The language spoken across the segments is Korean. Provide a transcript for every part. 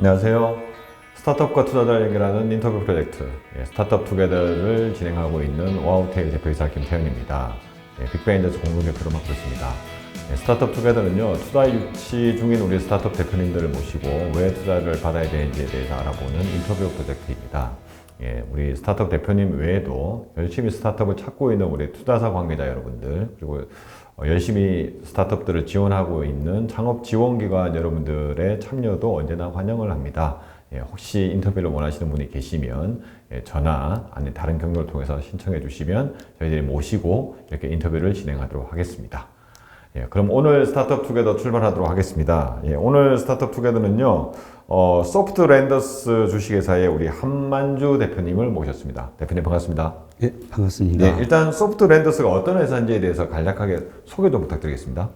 안녕하세요. 스타트업과 투자자를 연결하는 인터뷰 프로젝트 스타트업 투게더를 진행하고 있는 와우테일 대표이사 김태현입니다. 빅뱅인저스 공동대표로 맡고 있습니다. 스타트업 투게더는요, 투자 유치 중인 우리 스타트업 대표님들을 모시고 왜 투자를 받아야 되는지에 대해서 알아보는 인터뷰 프로젝트입니다. 우리 스타트업 대표님 외에도 열심히 스타트업을 찾고 있는 우리 투자사 관계자 여러분들, 그리고 열심히 스타트업들을 지원하고 있는 창업 지원기관 여러분들의 참여도 언제나 환영을 합니다. 혹시 인터뷰를 원하시는 분이 계시면 전화 아니면 다른 경로를 통해서 신청해 주시면 저희들이 모시고 이렇게 인터뷰를 진행하도록 하겠습니다. 그럼 오늘 스타트업 투게더 출발하도록 하겠습니다. 오늘 스타트업 투게더는요, 소프트랜더스 주식회사의 우리 한만주 대표님을 모셨습니다. 대표님 반갑습니다. 예, 반갑습니다. 일단 소프트랜더스가 어떤 회사인지에 대해서 간략하게 소개 좀 부탁드리겠습니다.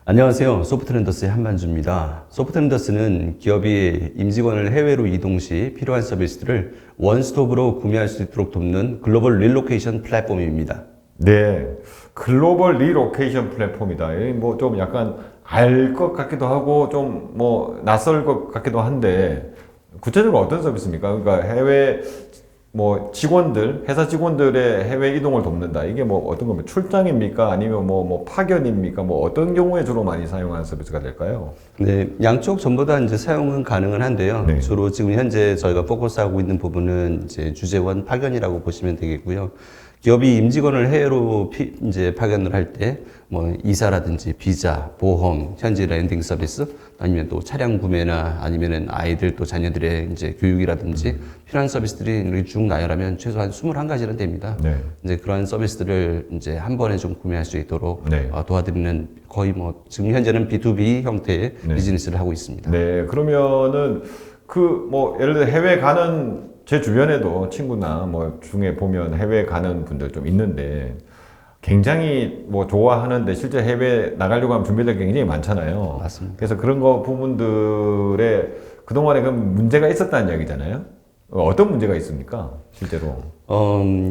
안녕하세요. 소프트랜더스의 한만주입니다. 소프트랜더스는 기업이 임직원을 해외로 이동 시 필요한 서비스들을 원스톱으로 구매할 수 있도록 돕는 글로벌 릴로케이션 플랫폼입니다. 네, 글로벌 리로케이션 플랫폼이다. 뭐 좀 약간 알 것 같기도 하고 좀 뭐 낯설 것 같기도 한데 구체적으로 어떤 서비스입니까? 그러니까 해외 뭐 직원들, 회사 직원들의 해외 이동을 돕는다. 이게 뭐 어떤 겁니까? 출장입니까? 아니면 뭐 파견입니까? 뭐 어떤 경우에 주로 많이 사용하는 서비스가 될까요? 네, 양쪽 전부 다 이제 사용은 가능은 한데요. 네. 주로 지금 현재 저희가 포커스하고 있는 부분은 이제 주재원 파견이라고 보시면 되겠고요. 기업이 임직원을 해외로 이제 파견을 할 때 뭐 이사라든지 비자, 보험, 현지 랜딩 서비스, 아니면 또 차량 구매나 아니면은 아이들 또 자녀들의 이제 교육이라든지 필요한 서비스들이 이렇게 쭉 나열하면 최소한 21가지는 됩니다. 네. 이제 그러한 서비스들을 이제 한 번에 좀 구매할 수 있도록 네. 도와드리는 거의 뭐 지금 현재는 B2B 형태의 네. 비즈니스를 하고 있습니다. 네, 그러면은 그 뭐 예를 들어 해외 가는 제 주변에도 친구나 뭐 중에 보면 해외 가는 분들 좀 있는데 굉장히 뭐 좋아하는데 실제 해외 나가려고 하면 준비될 게 굉장히 많잖아요. 맞습니다. 그래서 그런 거 부분들에 그동안에 그 문제가 있었다는 이야기잖아요. 어떤 문제가 있습니까? 실제로.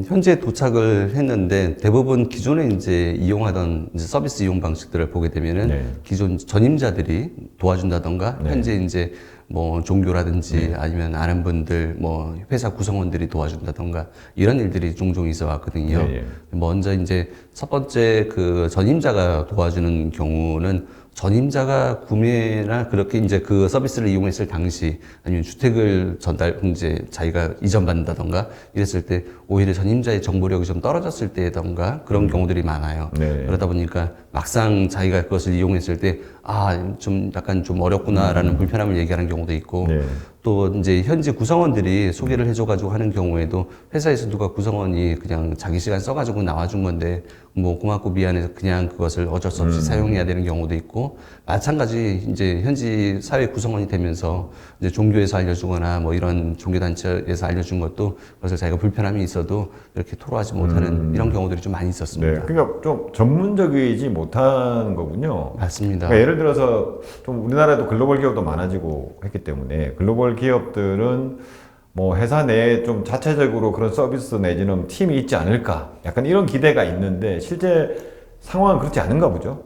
현재 도착을 했는데 대부분 기존에 이제 이용하던 이제 서비스 이용 방식들을 보게 되면은 네. 기존 전임자들이 도와준다던가 네. 현재 이제 뭐 종교라든지 네. 아니면 아는 분들 뭐 회사 구성원들이 도와준다던가 이런 일들이 종종 있어 왔거든요. 네, 먼저 이제 첫 번째 그 전임자가 도와주는 경우는 전임자가 구매나 그렇게 이제 그 서비스를 이용했을 당시 아니면 주택을 이제 자기가 이전받는다던가 이랬을 때 오히려 전임자의 정보력이 좀 떨어졌을 때던가 그런 경우들이 많아요. 네. 그러다 보니까 막상 자기가 그것을 이용했을 때 좀 약간 좀 어렵구나라는 불편함을 얘기하는 경우도 있고 네. 또 이제 현지 구성원들이 소개를 해줘가지고 하는 경우에도 회사에서 누가 구성원이 그냥 자기 시간 써가지고 나와준 건데 뭐 고맙고 미안해서 그냥 그것을 어쩔 수 없이 사용해야 되는 경우도 있고 마찬가지 이제 현지 사회 구성원이 되면서 이제 종교에서 알려주거나 뭐 이런 종교단체에서 알려준 것도 그것을 자기가 불편함이 있어도 이렇게 토로하지 못하는 이런 경우들이 좀 많이 네. 있었습니다. 그러니까 좀 전문적이지 못한 거군요. 맞습니다. 그러니까 예를 들어서 좀 우리나라에도 글로벌 기업도 많아지고 했기 때문에 글로벌 기업들은 뭐 회사 내에 좀 자체적으로 그런 서비스 내지는 팀이 있지 않을까 약간 이런 기대가 있는데 실제 상황은 그렇지 않은가 보죠.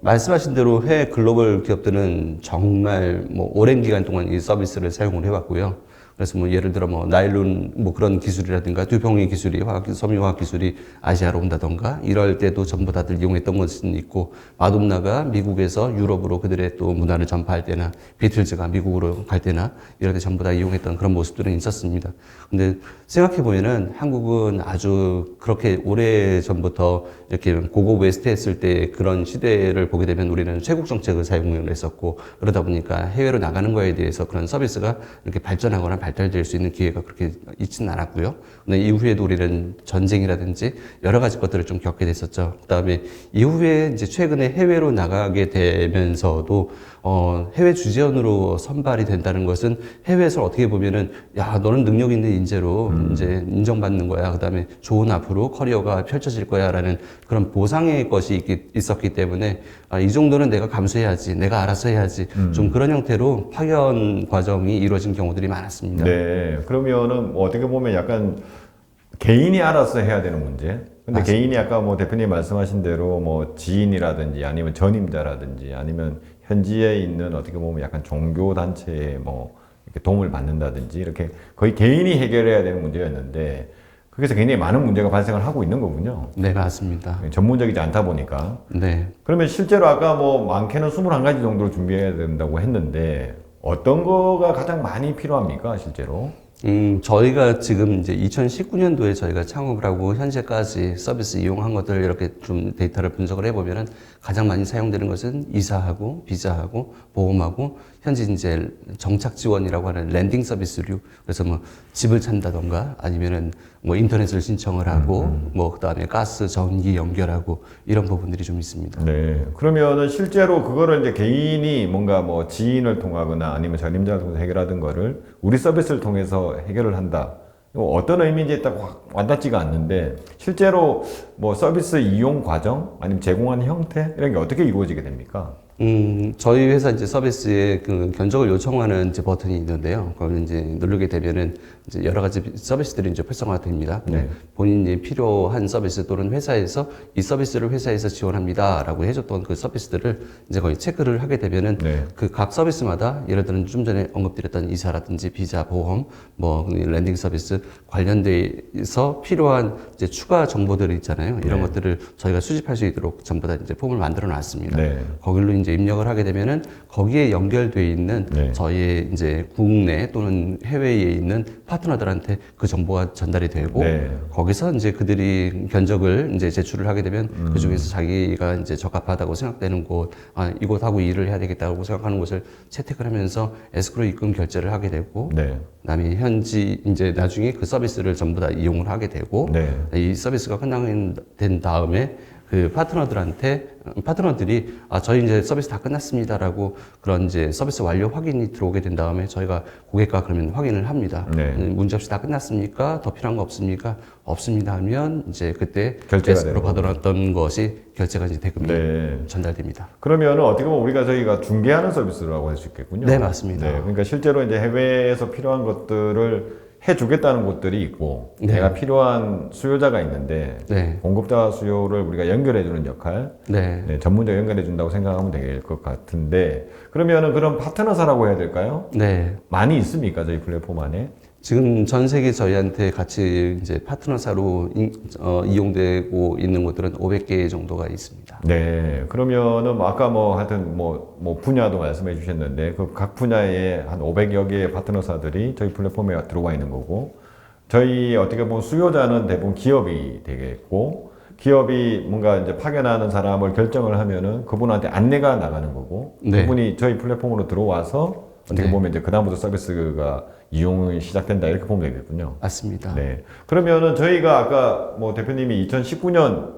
말씀하신 대로 해외 글로벌 기업들은 정말 뭐 오랜 기간 동안 이 서비스를 사용을 해왔고요. 그래서 뭐 예를 들어 뭐 나일론 뭐 그런 기술이라든가 두평의 기술이 섬유화학 기술이 아시아로 온다던가 이럴 때도 전부 다들 이용했던 것은 있고 마돔나가 미국에서 유럽으로 그들의 또 문화를 전파할 때나 비틀즈가 미국으로 갈 때나 이럴 때 전부 다 이용했던 그런 모습들은 있었습니다. 근데 생각해 보면은 한국은 아주 그렇게 오래 전부터 이렇게 고급 웨스트 했을 때 그런 시대를 보게 되면 우리는 쇄국 정책을 사용을 했었고 그러다 보니까 해외로 나가는 거에 대해서 그런 서비스가 이렇게 발전하거나 발달될 수 있는 기회가 그렇게 있지는 않았고요. 근데 이후에도 우리는 전쟁이라든지 여러 가지 것들을 좀 겪게 됐었죠. 그다음에 이후에 이제 최근에 해외로 나가게 되면서도 해외 주재원으로 선발이 된다는 것은 해외에서 어떻게 보면은 야 너는 능력 있는 인재로 이제 인정받는 거야. 그다음에 좋은 앞으로 커리어가 펼쳐질 거야라는 그런 보상의 것이 있었기 때문에 이 정도는 내가 감수해야지, 내가 알아서 해야지. 좀 그런 형태로 파견 과정이 이루어진 경우들이 많았습니다. 네, 그러면은 뭐 어떻게 보면 약간 개인이 알아서 해야 되는 문제. 근데 맞습니다. 개인이 아까 뭐 대표님 말씀하신 대로 뭐 지인이라든지 아니면 전임자라든지 아니면 현지에 있는 어떻게 보면 약간 종교 단체에 뭐 이렇게 도움을 받는다든지 이렇게 거의 개인이 해결해야 되는 문제였는데 거기서 굉장히 많은 문제가 발생을 하고 있는 거군요. 네, 맞습니다. 전문적이지 않다 보니까. 네. 그러면 실제로 아까 뭐 많게는 21가지 정도를 준비해야 된다고 했는데 어떤 거가 가장 많이 필요합니까, 실제로? 저희가 지금 이제 2019년도에 저희가 창업을 하고 현재까지 서비스 이용한 것들 이렇게 좀 데이터를 분석을 해보면은 가장 많이 사용되는 것은 이사하고 비자하고 보험하고 현재 이제 정착 지원이라고 하는 랜딩 서비스류. 그래서 뭐 집을 찾는다던가 아니면은 뭐 인터넷을 신청을 하고 뭐 그다음에 가스, 전기 연결하고 이런 부분들이 좀 있습니다. 네. 그러면은 실제로 그거를 이제 개인이 뭔가 뭐 지인을 통하거나 아니면 전임자를 통해서 해결하던 거를 우리 서비스를 통해서 해결을 한다. 이거 어떤 의미인지 딱 확 와닿지가 않는데 실제로 뭐 서비스 이용 과정 아니면 제공하는 형태 이런 게 어떻게 이루어지게 됩니까? 저희 회사 이제 서비스에 그 견적을 요청하는 이제 버튼이 있는데요. 거기 이제 누르게 되면은 이제 여러 가지 서비스들이 이제 활성화됩니다. 네. 본인이 필요한 서비스 또는 회사에서 이 서비스를 회사에서 지원합니다라고 해줬던 그 서비스들을 이제 거의 체크를 하게 되면은 네. 그 각 서비스마다 예를 들면 좀 전에 언급드렸던 이사라든지 비자, 보험, 뭐 랜딩 서비스 관련돼서 필요한 이제 추가 정보들이 있잖아요. 이런 네. 것들을 저희가 수집할 수 있도록 전부 다 이제 폼을 만들어 놨습니다. 네. 거길로 이제 입력을 하게 되면은 거기에 연결돼 있는 네. 저희의 이제 국내 또는 해외에 있는 파트너들한테 그 정보가 전달이 되고 네. 거기서 이제 그들이 견적을 이제 제출을 하게 되면 그 중에서 자기가 이제 적합하다고 생각되는 곳, 이곳하고 일을 해야 되겠다고 생각하는 곳을 채택을 하면서 에스크로 입금 결제를 하게 되고 네. 그다음에 현지 이제 나중에 그 서비스를 전부 다 이용을 하게 되고 네. 이 서비스가 끝나된 다음에 그 파트너들이 저희 이제 서비스 다 끝났습니다라고 그런 이제 서비스 완료 확인이 들어오게 된 다음에 저희가 고객과 그러면 확인을 합니다. 네. 문제 없이 다 끝났습니까? 더 필요한 거 없습니까? 없습니다 하면 이제 그때 결제가 에스크로 되는 받아놨던 것이 결제가 이제 대금이 네. 전달됩니다. 그러면은 어떻게 보면 저희가 중개하는 서비스라고 할 수 있겠군요. 네, 맞습니다. 네, 그러니까 실제로 이제 해외에서 필요한 것들을 해주겠다는 곳들이 있고 네. 내가 필요한 수요자가 있는데 네. 공급자 수요를 우리가 연결해주는 역할, 네. 네, 전문적 연결해준다고 생각하면 될 것 같은데 그러면은 그런 파트너사라고 해야 될까요? 네. 많이 있습니까 저희 플랫폼 안에? 지금 전 세계 저희한테 같이 이제 파트너사로 이용되고 있는 곳들은 500개 정도가 있습니다. 네, 그러면은 뭐 아까 뭐 하여튼 뭐 분야도 말씀해 주셨는데 그 각 분야에 한 500여 개의 파트너사들이 저희 플랫폼에 들어와 있는 거고 저희 어떻게 보면 수요자는 대부분 기업이 되겠고 기업이 뭔가 이제 파견하는 사람을 결정을 하면은 그분한테 안내가 나가는 거고 네. 그분이 저희 플랫폼으로 들어와서 어떻게 네. 보면 이제 그다음부터 서비스가 이용이 시작된다 이렇게 보면 되겠군요. 맞습니다. 네. 그러면은 저희가 아까 뭐 대표님이 2019년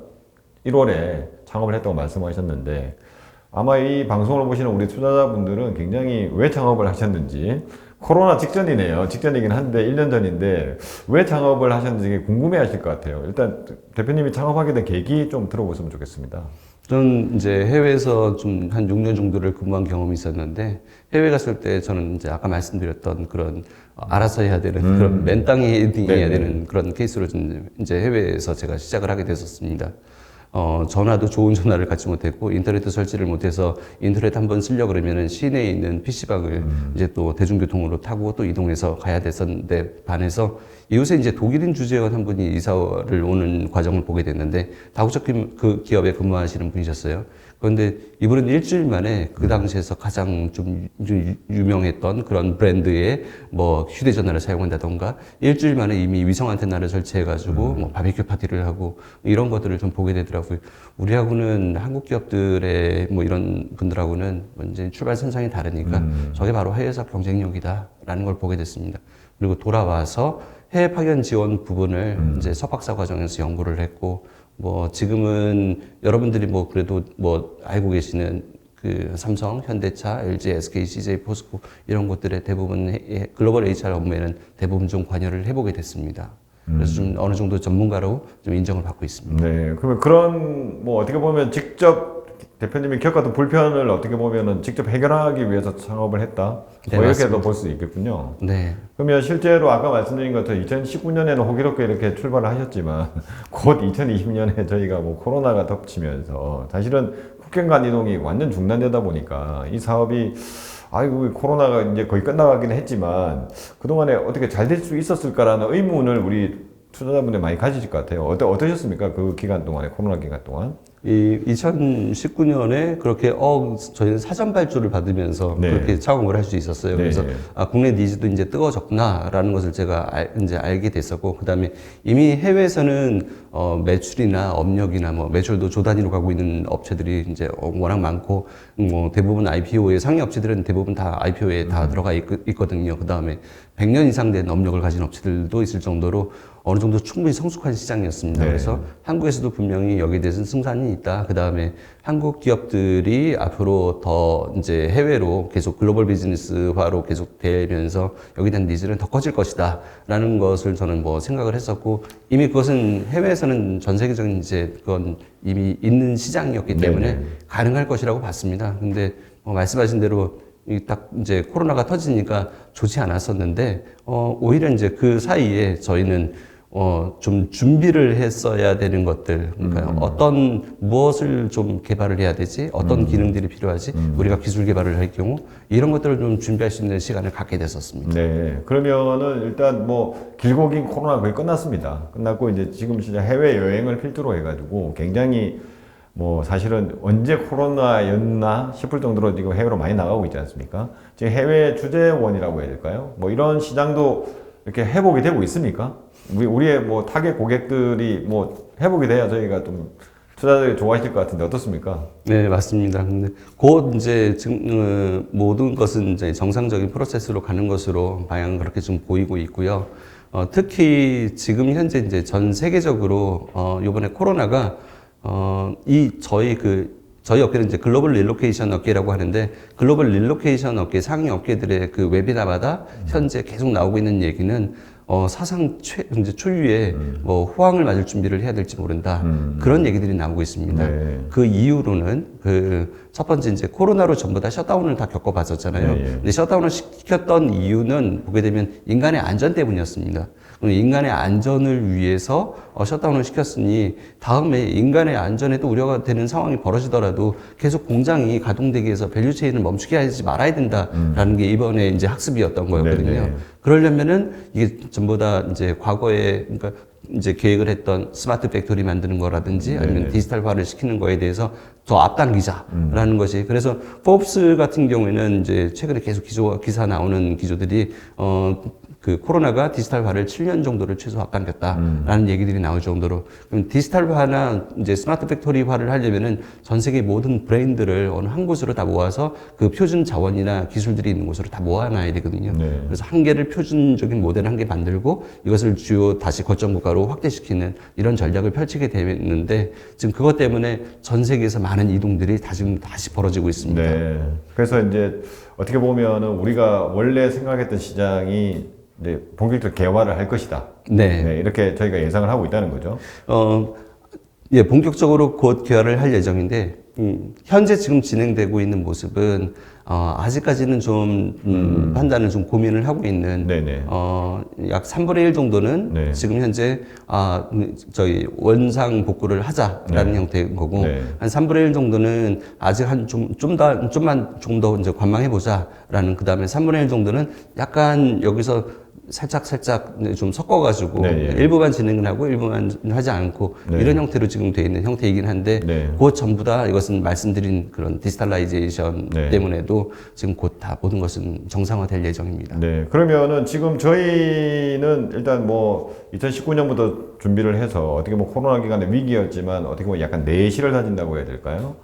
1월에 창업을 했다고 말씀하셨는데 아마 이 방송을 보시는 우리 투자자분들은 굉장히 왜 창업을 하셨는지 코로나 직전이네요. 직전이긴 한데 1년 전인데 왜 창업을 하셨는지 되게 궁금해 하실 것 같아요. 일단 대표님이 창업하게 된 계기 좀 들어보시면 좋겠습니다. 저는 이제 해외에서 좀 한 6년 정도를 근무한 경험이 있었는데 해외 갔을 때 저는 이제 아까 말씀드렸던 그런 알아서 해야 되는 그런 맨땅에 헤딩해야 네네. 되는 그런 케이스로 좀 이제 해외에서 제가 시작을 하게 됐었습니다. 전화도 좋은 전화를 갖지 못했고 인터넷도 설치를 못해서 인터넷 한번 쓰려고 그러면은 시내에 있는 PC방을 이제 또 대중교통으로 타고 또 이동해서 가야 됐었는데 반해서 이웃에 이제 독일인 주재원 한 분이 이사를 오는 과정을 보게 됐는데 다국적 그 기업에 근무하시는 분이셨어요. 그런데 이분은 일주일 만에 그 당시에서 가장 좀 유명했던 그런 브랜드의 뭐 휴대전화를 사용한다던가 일주일 만에 이미 위성 안테나를 설치해가지고 뭐 바베큐 파티를 하고 이런 것들을 좀 보게 되더라고요. 우리하고는 한국 기업들의 뭐 이런 분들하고는 이제 출발 선상이 다르니까 저게 바로 해외사 경쟁력이다라는 걸 보게 됐습니다. 그리고 돌아와서 해외 파견 지원 부분을 이제 석박사 과정에서 연구를 했고 뭐 지금은 여러분들이 뭐 그래도 뭐 알고 계시는 그 삼성, 현대차, LG, SK, CJ, 포스코 이런 곳들의 대부분 글로벌 HR 업무에는 대부분 좀 관여를 해보게 됐습니다. 그래서 좀 어느 정도 전문가로 좀 인정을 받고 있습니다. 네, 그러면 그런 뭐 어떻게 보면 직접 대표님이 겪었던 불편을 어떻게 보면은 직접 해결하기 위해서 창업을 했다. 네, 뭐 이렇게도 맞습니다. 볼 수 있겠군요. 네. 그러면 실제로 아까 말씀드린 것처럼 2019년에는 호기롭게 이렇게 출발을 하셨지만 곧 2020년에 저희가 뭐 코로나가 덮치면서 사실은 국경 간 이동이 완전 중단되다 보니까 이 사업이 아이고 코로나가 이제 거의 끝나가긴 했지만 그동안에 어떻게 잘 될 수 있었을까라는 의문을 우리 투자자분들 많이 가지실 것 같아요. 어떠셨습니까? 그 기간 동안에 코로나 기간 동안? 이 2019년에 그렇게 저희는 사전 발주를 받으면서 네. 그렇게 창업을 할 수 있었어요. 네. 그래서 국내 니즈도 이제 뜨거워졌구나라는 것을 제가 이제 알게 됐었고, 그다음에 이미 해외에서는 매출이나 업력이나 뭐 매출도 조 단위로 가고 있는 업체들이 이제 워낙 많고, 뭐 대부분 IPO에 상위 업체들은 대부분 다 IPO에 다 들어가 있거든요. 그다음에 100년 이상 된 업력을 가진 업체들도 있을 정도로 어느 정도 충분히 성숙한 시장이었습니다. 네. 그래서 한국에서도 분명히 여기에 대해서는 승산이 있다. 그 다음에 한국 기업들이 앞으로 더 이제 해외로 계속 글로벌 비즈니스화로 계속 되면서 여기에 대한 니즈는 더 커질 것이다. 라는 것을 저는 뭐 생각을 했었고, 이미 그것은 해외에서는 전 세계적인 이제 그건 이미 있는 시장이었기 때문에 네네. 가능할 것이라고 봤습니다. 근데 말씀하신 대로 딱 이제 코로나가 터지니까 좋지 않았었는데, 오히려 이제 그 사이에 저희는 좀 준비를 했어야 되는 것들, 그러니까 무엇을 좀 개발을 해야 되지, 어떤 기능들이 필요하지, 우리가 기술 개발을 할 경우 이런 것들을 좀 준비할 수 있는 시간을 갖게 됐었습니다. 네. 그러면은 일단 뭐 길고 긴 코로나 거의 끝났습니다. 끝났고 이제 지금 진짜 해외 여행을 필두로 해가지고 굉장히 뭐 사실은 언제 코로나였나 싶을 정도로 지금 해외로 많이 나가고 있지 않습니까? 지금 해외 주재원이라고 해야 될까요? 뭐 이런 시장도 이렇게 회복이 되고 있습니까? 우리의 뭐 타겟 고객들이 뭐 회복이 돼야 저희가 좀 투자자들이 좋아하실 것 같은데 어떻습니까? 네, 맞습니다. 근데 곧 이제 지금 모든 것은 이제 정상적인 프로세스로 가는 것으로 방향은 그렇게 좀 보이고 있고요. 특히 지금 현재 이제 전 세계적으로 이번에 코로나가 저희 업계는 이제 글로벌 릴로케이션 업계라고 하는데, 글로벌 릴로케이션 업계 상위 업계들의 그 웨비나마다 현재 계속 나오고 있는 얘기는 사상 이제 초유의 뭐 호황을 맞을 준비를 해야 될지 모른다. 그런 얘기들이 나오고 있습니다. 네. 그 이유로는 첫 번째 이제 코로나로 전부 다 셧다운을 다 겪어봤었잖아요. 네. 근데 셧다운을 시켰던 이유는 보게 되면 인간의 안전 때문이었습니다. 인간의 안전을 위해서 셧다운을 시켰으니 다음에 인간의 안전에도 우려가 되는 상황이 벌어지더라도 계속 공장이 가동되기 위해서 밸류체인을 멈추게 하지 말아야 된다라는 게 이번에 이제 학습이었던 거였거든요. 네네. 그러려면은 이게 전부 다 이제 과거에 그러니까 이제 계획을 했던 스마트 팩토리 만드는 거라든지 아니면 디지털화를 시키는 거에 대해서 더 앞당기자라는 것이, 그래서 포브스 같은 경우에는 이제 최근에 계속 기사 나오는 기조들이 그 코로나가 디지털화를 7년 정도를 최소 앞당겼다라는 얘기들이 나올 정도로, 그럼 디지털화나 이제 스마트 팩토리화를 하려면은 전 세계 모든 브레인들을 어느 한 곳으로 다 모아서 그 표준 자원이나 기술들이 있는 곳으로 다 모아놔야 되거든요. 네. 그래서 한 개를 표준적인 모델 한 개 만들고 이것을 주요 다시 거점 국가로 확대시키는 이런 전략을 펼치게 되는데, 지금 그것 때문에 전 세계에서 많은 이동들이 지금 다시 벌어지고 있습니다. 네. 그래서 이제 어떻게 보면은 우리가 원래 생각했던 시장이 이제 본격적으로 개화를 할 것이다. 네. 네, 이렇게 저희가 예상을 하고 있다는 거죠. 예, 본격적으로 곧 개화를 할 예정인데, 현재 지금 진행되고 있는 모습은, 아직까지는 좀, 판단을 좀 고민을 하고 있는, 네네. 약 3분의 1 정도는 네. 지금 현재, 저희 원상 복구를 하자라는 형태인 거고, 네. 한 3분의 1 정도는 아직 좀만 조금 더 이제 관망해보자라는, 그 다음에 3분의 1 정도는 약간 여기서 살짝 좀 섞어가지고 네, 예. 일부만 진행을 하고 일부만 하지 않고 네. 이런 형태로 지금 돼 있는 형태이긴 한데, 네. 곧 전부 다 이것은 말씀드린 그런 디지털라이제이션 네. 때문에도 지금 곧 다 모든 것은 정상화될 예정입니다. 네. 그러면은 지금 저희는 일단 뭐 2019년부터 준비를 해서 어떻게 뭐 코로나 기간의 위기였지만 어떻게 보면 약간 내실을 다진다고 해야 될까요?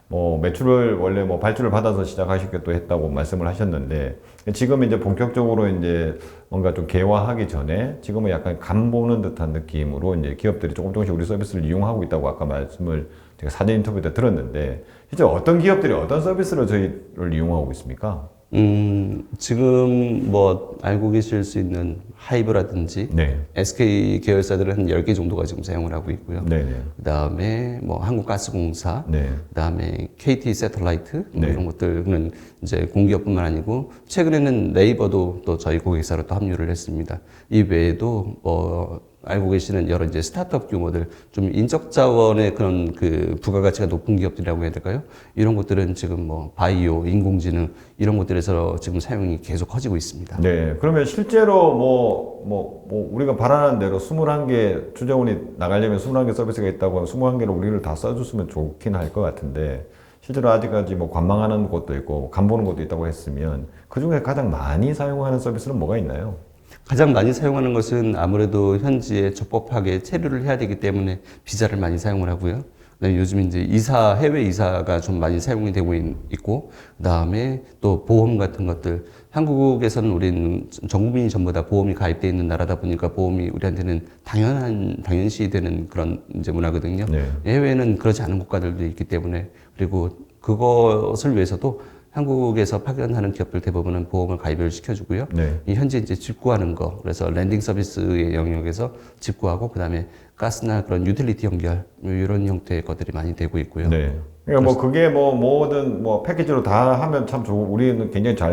뭐 매출을 원래 뭐 발주를 받아서 시작하셨기도 했다고 말씀을 하셨는데, 지금 이제 본격적으로 이제 뭔가 좀 개화하기 전에 지금은 약간 간 보는 듯한 느낌으로 이제 기업들이 조금씩 우리 서비스를 이용하고 있다고 아까 말씀을 제가 사전 인터뷰 때 들었는데, 실제 어떤 기업들이 어떤 서비스로 저희를 이용하고 있습니까? 지금 뭐 알고 계실 수 있는 하이브라든지 네. SK 계열사들은 한 10개 정도가 지금 사용을 하고 있고요. 네네. 그다음에 뭐 한국가스공사, 네. 그다음에 KT 세틀라이트 뭐 네. 이런 것들은 이제 공기업뿐만 아니고 최근에는 네이버도 또 저희 고객사로 또 합류를 했습니다. 이 외에도 알고 계시는 여러 이제 스타트업 규모들 좀 인적 자원의 그런 그 부가가치가 높은 기업들이라고 해야 될까요? 이런 것들은 지금 뭐 바이오, 인공지능 이런 것들에서 지금 사용이 계속 커지고 있습니다. 네. 그러면 실제로 우리가 바라는 대로 21개 추정원이 나가려면 21개 서비스가 있다고 하면 21개를 우리를 다 써줬으면 좋긴 할 것 같은데 실제로 아직까지 뭐 관망하는 곳도 있고 간 보는 곳도 있다고 했으면 그 중에 가장 많이 사용하는 서비스는 뭐가 있나요? 가장 많이 사용하는 것은 아무래도 현지에 적법하게 체류를 해야 되기 때문에 비자를 많이 사용을 하고요. 그다음에 요즘 이제 해외 이사가 좀 많이 사용이 되고 있고, 그다음에 또 보험 같은 것들. 한국에서는 우리는 전 국민이 전부 다 보험이 가입되어 있는 나라다 보니까 보험이 우리한테는 당연시 되는 그런 이제 문화거든요. 네. 해외에는 그렇지 않은 국가들도 있기 때문에, 그리고 그것을 위해서도 한국에서 파견하는 기업들 대부분은 보험을 가입을 시켜주고요. 네. 이 현재 이제 직구하는 거, 그래서 랜딩 서비스의 영역에서 직구하고 그다음에 가스나 그런 유틸리티 연결 이런 형태의 것들이 많이 되고 있고요. 네. 그러니까 뭐 그게 뭐든 패키지로 다 하면 참 좋고 우리는 굉장히 잘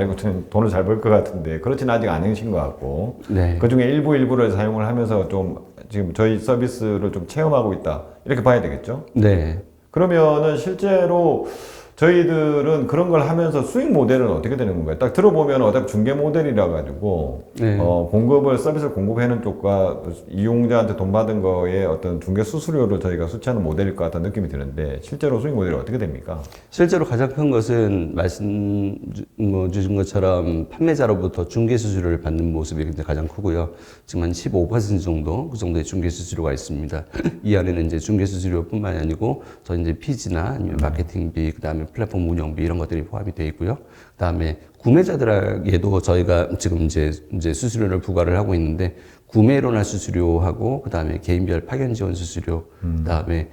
돈을 잘 벌 것 같은데 그렇지는 아직 않으신 것 같고 네. 그 중에 일부를 사용을 하면서 좀 지금 저희 서비스를 좀 체험하고 있다 이렇게 봐야 되겠죠? 네. 그러면은 실제로 저희들은 그런 걸 하면서 수익 모델은 어떻게 되는 건가요? 딱 들어보면 어차피 중개 모델이라 가지고 네. 서비스를 공급하는 쪽과 이용자한테 돈 받은 거에 어떤 중개 수수료를 저희가 수취하는 모델일 것 같다는 느낌이 드는데 실제로 수익 모델이 어떻게 됩니까? 실제로 가장 큰 것은 말씀 주신 것처럼 판매자로부터 중개 수수료를 받는 모습이 가장 크고요. 지금 한 15% 정도 그 정도의 중개 수수료가 있습니다. 이 안에는 이제 중개 수수료뿐만이 아니고 저 이제 피지나 아니면 마케팅비 그다음에 플랫폼 운영비 이런 것들이 포함이 되어 있고요. 그다음에 구매자들에게도 저희가 지금 이제 수수료를 부과를 하고 있는데 구매로나 수수료하고 그다음에 개인별 파견 지원 수수료 그다음에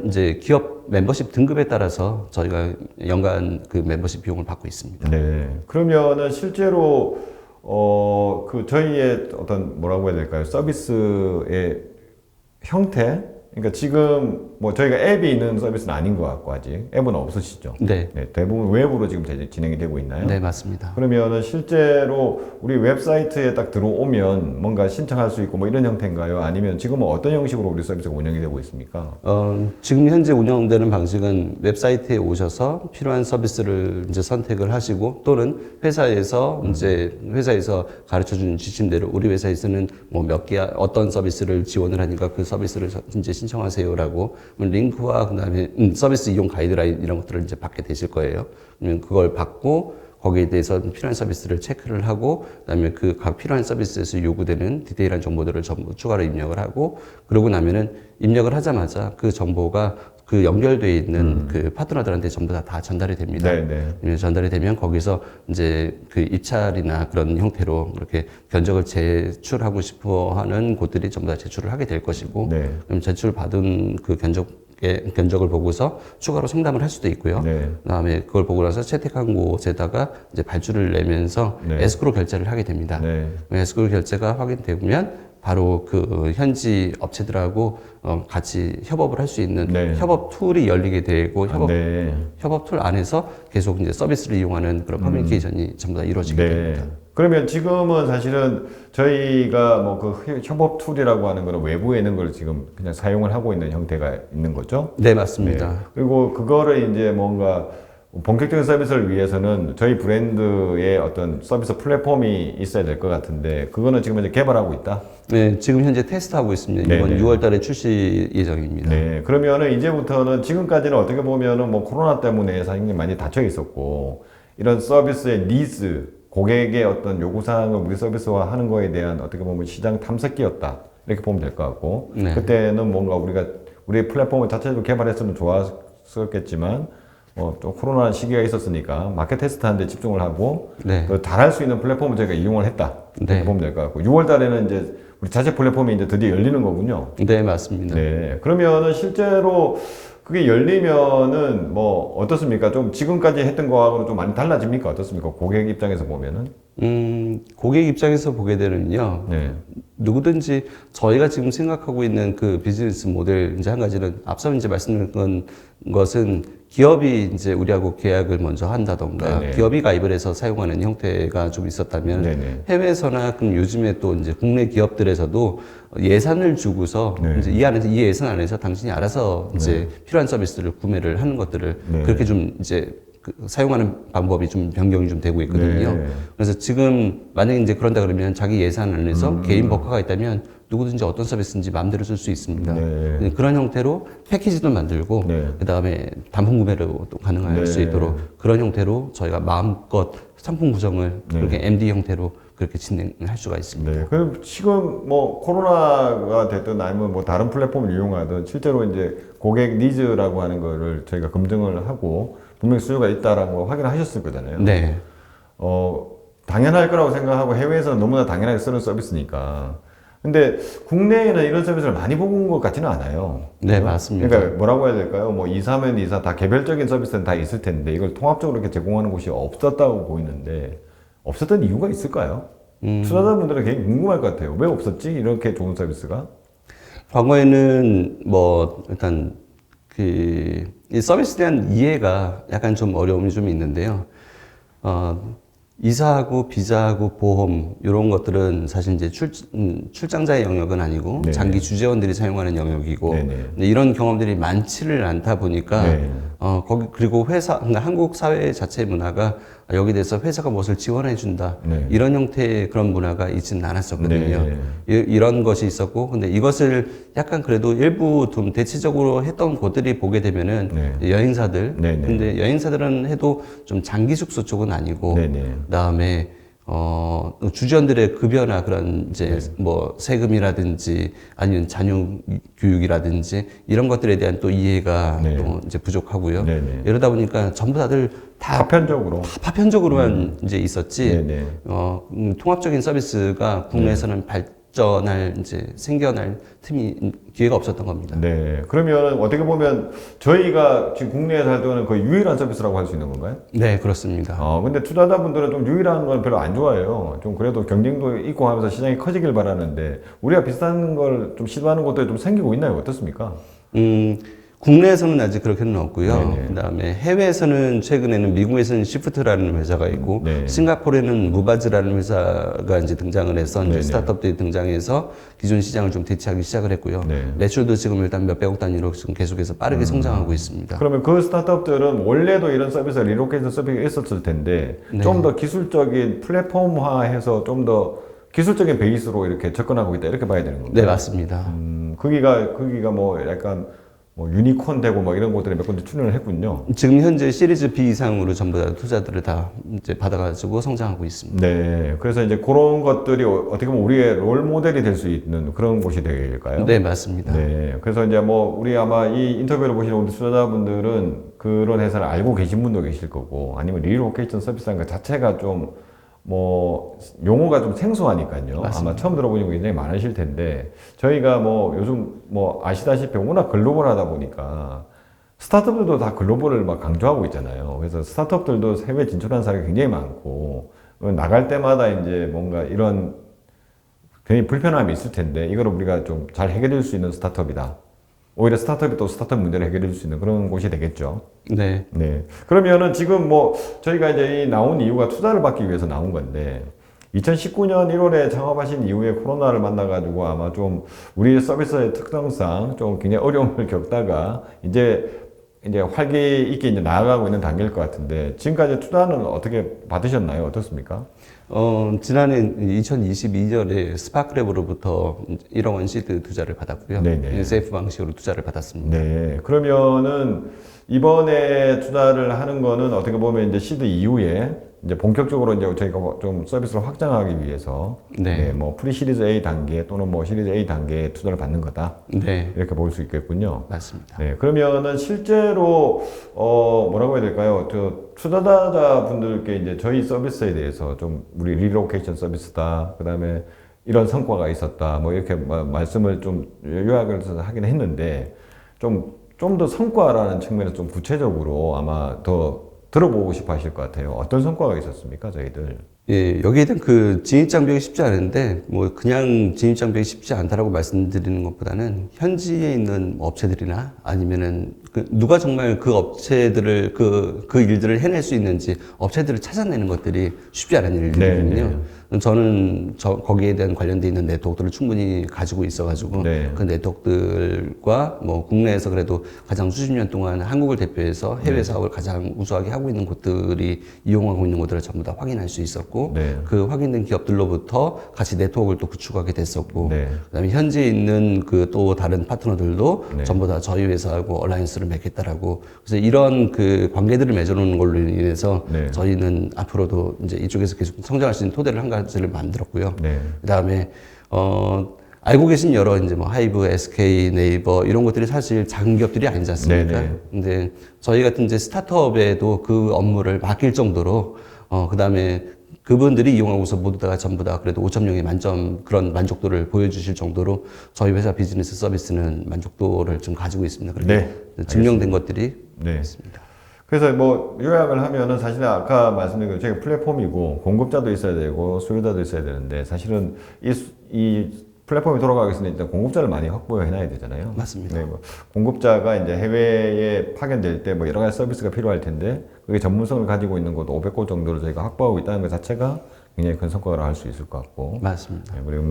이제 기업 멤버십 등급에 따라서 저희가 연간 그 멤버십 비용을 받고 있습니다. 네. 그러면은 실제로 그 저희의 어떤 뭐라고 해야 될까요? 서비스의 형태? 그러니까 지금 뭐 저희가 앱이 있는 서비스는 아닌 것 같고 아직 앱은 없으시죠? 네. 네, 대부분 웹으로 지금 진행이 되고 있나요? 네, 맞습니다. 그러면은 실제로 우리 웹사이트에 딱 들어오면 뭔가 신청할 수 있고 뭐 이런 형태인가요? 아니면 지금은 어떤 형식으로 우리 서비스가 운영이 되고 있습니까? 지금 현재 운영되는 방식은 웹사이트에 오셔서 필요한 서비스를 이제 선택을 하시고 또는 회사에서 가르쳐 주는 지침대로 우리 회사에서는 뭐 몇 개 어떤 서비스를 지원을 하니까 그 서비스를 이제 신청하세요라고 링크와 그다음에 서비스 이용 가이드라인 이런 것들을 이제 받게 되실 거예요. 그러면 그걸 받고 거기에 대해서 필요한 서비스를 체크를 하고 그다음에 그 각 필요한 서비스에서 요구되는 디테일한 정보들을 전부 추가로 입력을 하고 그러고 나면은 입력을 하자마자 그 정보가 그 연결되어 있는 그 파트너들한테 전부 다 전달이 됩니다. 네. 전달이 되면 거기서 이제 그 입찰이나 그런 형태로 이렇게 견적을 제출하고 싶어 하는 곳들이 전부 다 제출을 하게 될 것이고 네. 그럼 제출받은 그 견적을 보고서 추가로 상담을 할 수도 있고요. 네. 그다음에 그걸 보고 나서 채택한 곳에다가 이제 발주를 내면서 네. 에스크로 결제를 하게 됩니다. 네. 에스크로 결제가 확인되면 바로 그 현지 업체들하고 같이 협업을 할 수 있는 네. 협업 툴이 열리게 되고 네. 협업 툴 안에서 계속 이제 서비스를 이용하는 그런 커뮤니케이션이 전부 다 이루어지게 네. 됩니다. 그러면 지금은 사실은 저희가 뭐 그 협업 툴이라고 하는 거는 외부에 있는 걸 지금 그냥 사용을 하고 있는 형태가 있는 거죠? 네, 맞습니다. 네. 그리고 그거를 이제 뭔가 본격적인 서비스를 위해서는 저희 브랜드의 어떤 서비스 플랫폼이 있어야 될 것 같은데 그거는 지금 이제 개발하고 있다? 네, 지금 현재 테스트하고 있습니다. 이번 네네. 6월 달에 출시 예정입니다. 네. 그러면은 이제부터는 지금까지는 어떻게 보면은 뭐 코로나 때문에 사장님 많이 닫혀 있었고 이런 서비스의 니즈, 고객의 어떤 요구사항을 우리 서비스화 하는 거에 대한 어떻게 보면 시장 탐색기였다. 이렇게 보면 될 것 같고 네. 그때는 뭔가 우리의 플랫폼을 자체적으로 개발했으면 좋았었겠지만 좀 코로나 시기가 있었으니까 마켓 테스트 하는 데 집중을 하고 네. 또 잘할 수 있는 플랫폼을 저희가 이용을 했다. 이렇게 네. 보면 될 것 같고 6월 달에는 이제 우리 자체 플랫폼이 이제 드디어 열리는 거군요. 네, 맞습니다. 네. 그러면은 실제로 그게 열리면은 뭐 어떻습니까? 좀 지금까지 했던 거하고는 좀 많이 달라집니까? 어떻습니까? 고객 입장에서 보면은. 고객 입장에서 보게 되면요. 네. 누구든지 저희가 지금 생각하고 있는 그 비즈니스 모델 이제 한 가지는 앞서 이제 말씀드린 것은 기업이 이제 우리하고 계약을 먼저 한다던가 네네. 기업이 가입을 해서 사용하는 형태가 좀 있었다면 네네. 해외에서나 그럼 요즘에 또 이제 국내 기업들에서도 예산을 주고서 네. 이제 이 예산 안에서 당신이 알아서 이제 필요한 서비스를 구매를 하는 것들을 네. 그렇게 좀 이제 그 사용하는 방법이 좀 변경이 좀 되고 있거든요. 네. 그래서 지금 만약에 이제 그런다 그러면 자기 예산 안에서 개인 버커가 있다면 누구든지 어떤 서비스인지 마음대로 쓸 수 있습니다. 네. 그런 형태로 패키지도 만들고 네. 그다음에 단품 구매로 또 가능할 네. 수 있도록 그런 형태로 저희가 마음껏 상품 구성을 네. 그렇게 MD 형태로 그렇게 진행할 수가 있습니다. 네. 그럼 지금 뭐 코로나가 됐든 아니면 뭐 다른 플랫폼을 이용하든 실제로 이제 고객 니즈라고 하는 거를 저희가 검증을 하고 분명히 수요가 있다라는 걸 확인하셨을 거잖아요. 네. 당연할 거라고 생각하고 해외에서는 너무나 당연하게 쓰는 서비스니까. 근데 국내에는 이런 서비스를 많이 본 것 같지는 않아요. 네, 그죠? 맞습니다. 그러니까 뭐라고 해야 될까요? 뭐 이사면 이사 다 개별적인 서비스는 다 있을 텐데 이걸 통합적으로 이렇게 제공하는 곳이 없었다고 보이는데 없었던 이유가 있을까요? 투자자분들은 굉장히 궁금할 것 같아요. 왜 없었지? 이렇게 좋은 서비스가? 과거에는 뭐 일단 이 서비스에 대한 이해가 약간 좀 어려움이 좀 있는데요. 이사하고 비자하고 보험 이런 것들은 사실 이제 출장자의 영역은 아니고 네. 장기 주재원들이 사용하는 영역이고 네네. 근데 이런 경험들이 많지를 않다 보니까 네. 그리고 그러니까 한국 사회 자체 문화가 여기 대해서 회사가 무엇을 지원해 준다 네. 이런 형태의 그런 문화가 있지는 않았었거든요. 네. 이런 것이 있었고 근데 이것을 약간 그래도 일부 좀 대체적으로 했던 곳들이 보게 되면은 네. 여행사들 네네. 근데 여행사들은 해도 좀 장기 숙소 쪽은 아니고 네네. 그다음에 주주원들의 급여나 그런 이제 네. 뭐 세금이라든지 아니면 자녀 교육이라든지 이런 것들에 대한 또 이해가 네. 또 이제 부족하고요. 네네. 이러다 보니까 전부 다들 다 파편적으로. 파편적으로만 이제 있었지. 네네. 통합적인 서비스가 국내에서는 발전할 이제 생겨날 기회가 없었던 겁니다. 네. 그러면 어떻게 보면 저희가 지금 국내에서 할 때는 거의 유일한 서비스라고 할 수 있는 건가요? 네, 그렇습니다. 근데 투자자분들은 좀 유일한 건 별로 안 좋아해요. 좀 그래도 경쟁도 있고 하면서 시장이 커지길 바라는데 우리가 비슷한 걸 좀 시도하는 곳들이 좀 생기고 있나요? 어떻습니까? 국내에서는 아직 그렇게는 없고요. 네네. 그다음에 해외에서는 최근에는 미국에서는 시프트라는 회사가 있고 네. 싱가포르에는 무바즈라는 회사가 이제 등장을 해서 이제 네네. 스타트업들이 등장해서 기존 시장을 좀 대체하기 시작을 했고요. 네. 매출도 지금 일단 몇백억 단위로 지금 계속해서 빠르게 성장하고 있습니다. 그러면 그 스타트업들은 원래도 이런 서비스, 리로케이션 서비스가 있었을 텐데 네. 좀 더 기술적인 플랫폼화해서 좀 더 기술적인 베이스로 이렇게 접근하고 있다 이렇게 봐야 되는 건가요? 네, 맞습니다. 거기가 뭐 약간 뭐 유니콘 되고 뭐 이런 것들이 몇 군데 출연을 했군요. 지금 현재 시리즈 B 이상으로 전부 다 투자들을 다 이제 받아가지고 성장하고 있습니다. 네. 그래서 이제 그런 것들이 어떻게 보면 우리의 롤 모델이 될 수 있는 그런 곳이 될까요? 네, 맞습니다. 네. 그래서 이제 뭐 우리 아마 이 인터뷰를 보시는 우리 투자자분들은 그런 회사를 알고 계신 분도 계실 거고 아니면 리로케이션 서비스라는 것 자체가 좀 뭐 용어가 좀 생소하니까요. 맞습니다. 아마 처음 들어보신 분 굉장히 많으실 텐데 저희가 뭐 요즘 뭐 아시다시피 워낙 글로벌하다 보니까 스타트업들도 다 글로벌을 막 강조하고 있잖아요. 그래서 스타트업들도 해외 진출하는 사람이 굉장히 많고 나갈 때마다 이제 뭔가 이런 괜히 불편함이 있을 텐데 이걸 우리가 좀 잘 해결할 수 있는 스타트업이다. 오히려 스타트업이 또 스타트업 문제를 해결해 줄 수 있는 그런 곳이 되겠죠. 네. 네. 그러면은 지금 뭐 저희가 이제 이 나온 이유가 투자를 받기 위해서 나온 건데 2019년 1월에 창업하신 이후에 코로나를 만나가지고 아마 좀 우리 서비스의 특성상 좀 굉장히 어려움을 겪다가 이제 활기 있게 이제 나아가고 있는 단계일 것 같은데 지금까지 투자는 어떻게 받으셨나요? 어떻습니까? 지난해 2022년에 스파크랩으로부터 1억 원 시드 투자를 받았고요. 네네. SF 방식으로 투자를 받았습니다. 네. 그러면은 이번에 투자를 하는 거는 어떻게 보면 이제 시드 이후에 이제 본격적으로 이제 저희가 좀 서비스를 확장하기 위해서 네. 뭐 프리 시리즈 A 단계 또는 뭐 시리즈 A 단계에 투자를 받는 거다. 네. 이렇게 볼 수 있겠군요. 맞습니다. 네. 그러면은 실제로 뭐라고 해야 될까요? 저 투자자분들께 이제 저희 서비스에 대해서 좀 우리 리로케이션 서비스다. 그다음에 이런 성과가 있었다. 뭐 이렇게 말씀을 좀 요약을 해서 하긴 했는데 좀 좀 더 성과라는 측면에서 좀 구체적으로 아마 더 들어보고 싶어 하실 것 같아요. 어떤 성과가 있었습니까, 저희들? 예, 여기에 대한 그 진입장벽이 쉽지 않은데, 뭐, 그냥 진입장벽이 쉽지 않다라고 말씀드리는 것보다는, 현지에 있는 업체들이나 아니면은, 누가 정말 그 업체들을, 그 일들을 해낼 수 있는지, 업체들을 찾아내는 것들이 쉽지 않은 일들이거든요. 저는 거기에 대한 관련돼 있는 네트워크들을 충분히 가지고 있어가지고, 네. 그 네트워크들과 뭐, 국내에서 그래도 가장 수십 년 동안 한국을 대표해서 해외 사업을 가장 우수하게 하고 있는 곳들이 이용하고 있는 곳들을 전부 다 확인할 수 있었고, 네. 그 확인된 기업들로부터 같이 네트워크를 또 구축하게 됐었고, 네. 그다음에 현지에 있는 그 또 다른 파트너들도 네. 전부 다 저희 회사하고 얼라이언스를 맺겠다라고. 그래서 이런 그 관계들을 맺어놓는 걸로 인해서 네. 저희는 앞으로도 이제 이쪽에서 계속 성장할 수 있는 토대를 한 가지를 만들었고요. 네. 그다음에 알고 계신 여러 이제 뭐 하이브, SK, 네이버 이런 것들이 사실 작은 기업들이 아니지 않습니까? 네네. 근데 저희 같은 이제 스타트업에도 그 업무를 맡길 정도로 그다음에 그분들이 이용하고서 모두 다 전부 다 그래도 5.0의 만점 그런 만족도를 보여주실 정도로 저희 회사 비즈니스 서비스는 만족도를 좀 가지고 있습니다. 그렇게 증명된 것들이 있습니다. 그래서 뭐 요약을 하면은 사실은 아까 말씀드린 것처럼 저희가 플랫폼이고 공급자도 있어야 되고 수요자도 있어야 되는데 사실은 이 플랫폼이 돌아가기 위해서는 일단 공급자를 많이 확보해 놔야 되잖아요. 맞습니다. 네, 뭐 공급자가 이제 해외에 파견될 때 뭐 여러 가지 서비스가 필요할 텐데 그게 전문성을 가지고 있는 곳 500곳 정도를 저희가 확보하고 있다는 것 자체가 굉장히 큰 성과를 할 수 있을 것 같고. 맞습니다. 네, 그리고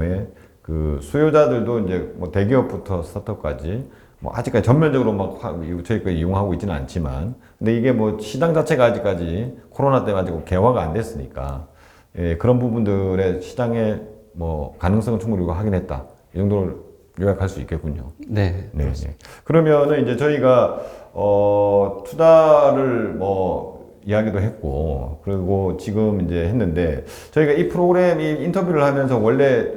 그 수요자들도 이제 뭐 대기업부터 스타트업까지 뭐 아직까지 전면적으로 막 저희 거 이용하고 있지는 않지만 근데 이게 뭐 시장 자체가 아직까지 코로나 때문에 아직 개화가 안 됐으니까 그런 부분들의 시장의 뭐 가능성은 충분히 확인했다. 이 정도를 요약할 수 있겠군요. 네. 네. 그러면은 이제 저희가 투자를 뭐 이야기도 했고 그리고 지금 이제 했는데 저희가 이 프로그램 이 인터뷰를 하면서 원래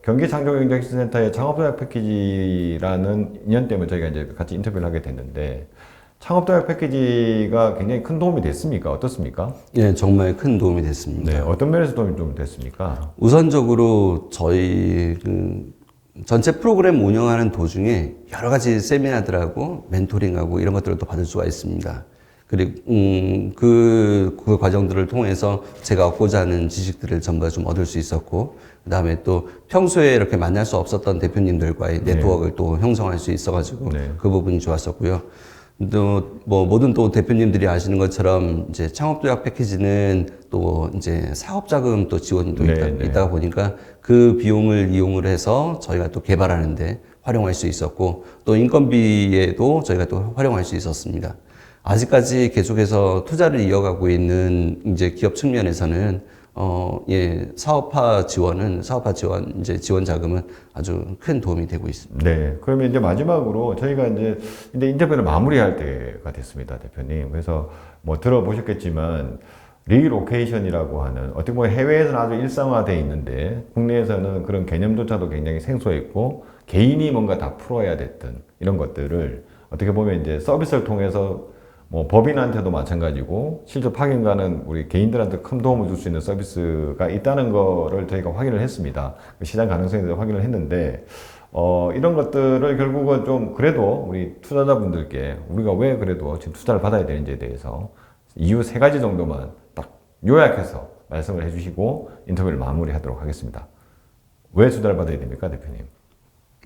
경기창조경제센터의 창업도약 패키지라는 인연 때문에 저희가 이제 같이 인터뷰를 하게 됐는데 창업도약 패키지가 굉장히 큰 도움이 됐습니까? 어떻습니까? 예, 정말 큰 도움이 됐습니다. 네, 어떤 면에서 도움이 좀 됐습니까? 우선적으로 저희 전체 프로그램 운영하는 도중에 여러 가지 세미나들하고 멘토링하고 이런 것들을 또 받을 수가 있습니다. 그리고 그 과정들을 통해서 제가 얻고자 하는 지식들을 전부 다 좀 얻을 수 있었고, 그 다음에 또 평소에 이렇게 만날 수 없었던 대표님들과의 네트워크를 또 형성할 수 있어가지고 그 부분이 좋았었고요. 또 뭐 모든 또 대표님들이 아시는 것처럼 이제 창업도약 패키지는 또 이제 사업자금 또 지원이 또 있다 보니까 그 비용을 이용을 해서 저희가 또 개발하는데 활용할 수 있었고 또 인건비에도 저희가 또 활용할 수 있었습니다. 아직까지 계속해서 투자를 이어가고 있는 이제 기업 측면에서는 사업화 지원 이제 지원 자금은 아주 큰 도움이 되고 있습니다. 네. 그러면 이제 마지막으로 저희가 이제 인터뷰를 마무리할 때가 됐습니다, 대표님. 그래서 뭐 들어보셨겠지만 리로케이션이라고 하는 어떻게 보면 해외에서는 아주 일상화되어 있는데 국내에서는 그런 개념조차도 굉장히 생소했고 개인이 뭔가 다 풀어야 됐던 이런 것들을 어떻게 보면 이제 서비스를 통해서 뭐 법인한테도 마찬가지고 실제 파견가는 우리 개인들한테 큰 도움을 줄 수 있는 서비스가 있다는 거를 저희가 확인을 했습니다. 시장 가능성에 대해서 확인을 했는데 이런 것들을 결국은 좀 그래도 우리 투자자분들께 우리가 왜 그래도 지금 투자를 받아야 되는지에 대해서 이유 3가지 정도만 딱 요약해서 말씀을 해주시고 인터뷰를 마무리하도록 하겠습니다. 왜 투자를 받아야 됩니까, 대표님?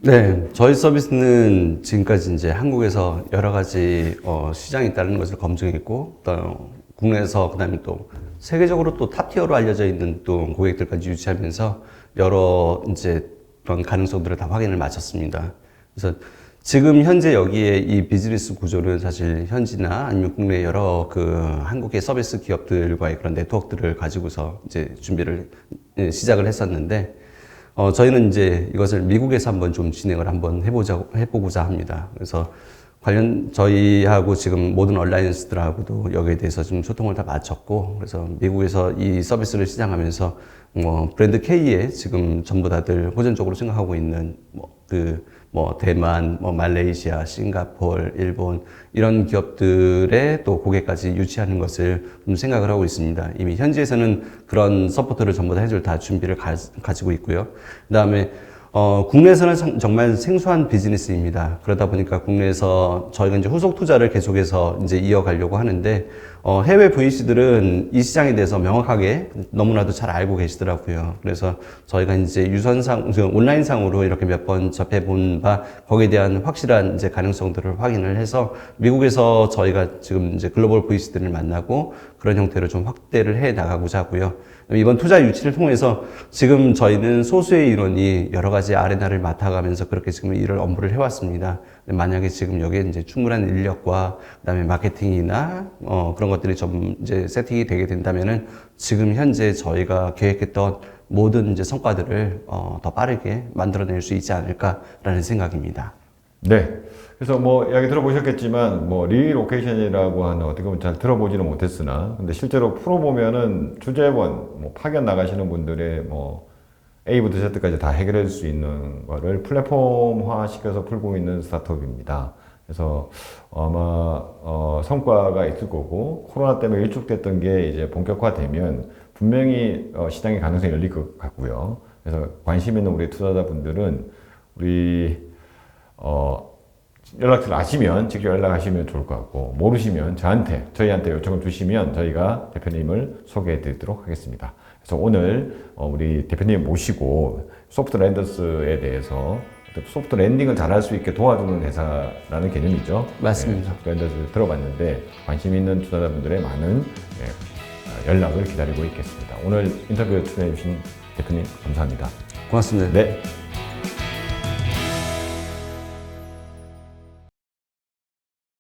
네, 저희 서비스는 지금까지 이제 한국에서 여러 가지 시장이 있다는 것을 검증했고, 또 국내에서 그다음에 또 세계적으로 또 탑티어로 알려져 있는 또 고객들까지 유치하면서 여러 이제 그런 가능성들을 다 확인을 마쳤습니다. 그래서 지금 현재 여기에 이 비즈니스 구조는 사실 현지나 아니면 국내 여러 한국의 서비스 기업들과의 그런 네트워크들을 가지고서 이제 시작을 했었는데, 저희는 이제 이것을 미국에서 한번 좀 진행을 한번 해보고자 합니다. 그래서 저희하고 지금 모든 얼라이언스들하고도 여기에 대해서 좀 소통을 다 마쳤고, 그래서 미국에서 이 서비스를 시작하면서 브랜드 K에 지금 전부 다들 호전적으로 생각하고 있는 대만, 말레이시아, 싱가포르, 일본 이런 기업들의 또 고객까지 유치하는 것을 좀 생각을 하고 있습니다. 이미 현지에서는 그런 서포트를 전부 다 해줄 다 준비를 가지고 있고요. 그다음에 국내에서는 정말 생소한 비즈니스입니다. 그러다 보니까 국내에서 저희가 이제 후속 투자를 계속해서 이제 이어가려고 하는데, 해외 VC들은 이 시장에 대해서 명확하게 너무나도 잘 알고 계시더라고요. 그래서 저희가 이제 유선상, 온라인상으로 이렇게 몇 번 접해본 바, 거기에 대한 확실한 이제 가능성들을 확인을 해서 미국에서 저희가 지금 이제 글로벌 VC들을 만나고 그런 형태로 좀 확대를 해 나가고자 하고요. 이번 투자 유치를 통해서 지금 저희는 소수의 인원이 여러 가지 아레나를 맡아가면서 그렇게 지금 일을 업무를 해왔습니다. 만약에 지금 여기에 이제 충분한 인력과 그다음에 마케팅이나 그런 것들이 좀 이제 세팅이 되게 된다면은 지금 현재 저희가 계획했던 모든 이제 성과들을 더 빠르게 만들어낼 수 있지 않을까라는 생각입니다. 네. 그래서 뭐 이야기 들어보셨겠지만 뭐 리로케이션이라고 하는 어떻게 보면 잘 들어보지는 못했으나 근데 실제로 풀어보면은 주재원, 뭐 파견 나가시는 분들의 뭐 A부터 Z까지 다 해결할 수 있는 거를 플랫폼화 시켜서 풀고 있는 스타트업입니다. 그래서 아마 성과가 있을 거고 코로나 때문에 일축됐던 게 이제 본격화되면 분명히 시장의 가능성이 열릴 것 같고요. 그래서 관심 있는 우리 투자자분들은 우리 연락처를 아시면 직접 연락하시면 좋을 것 같고 모르시면 저희한테 요청을 주시면 저희가 대표님을 소개해 드리도록 하겠습니다. 그래서 오늘 우리 대표님 모시고 소프트 랜더스에 대해서 소프트 랜딩을 잘할 수 있게 도와주는 회사라는 개념이죠. 맞습니다. 소프트 랜더스 들어봤는데 관심 있는 투자자분들의 많은 연락을 기다리고 있겠습니다. 오늘 인터뷰에 출연해 주신 대표님 감사합니다. 고맙습니다. 네.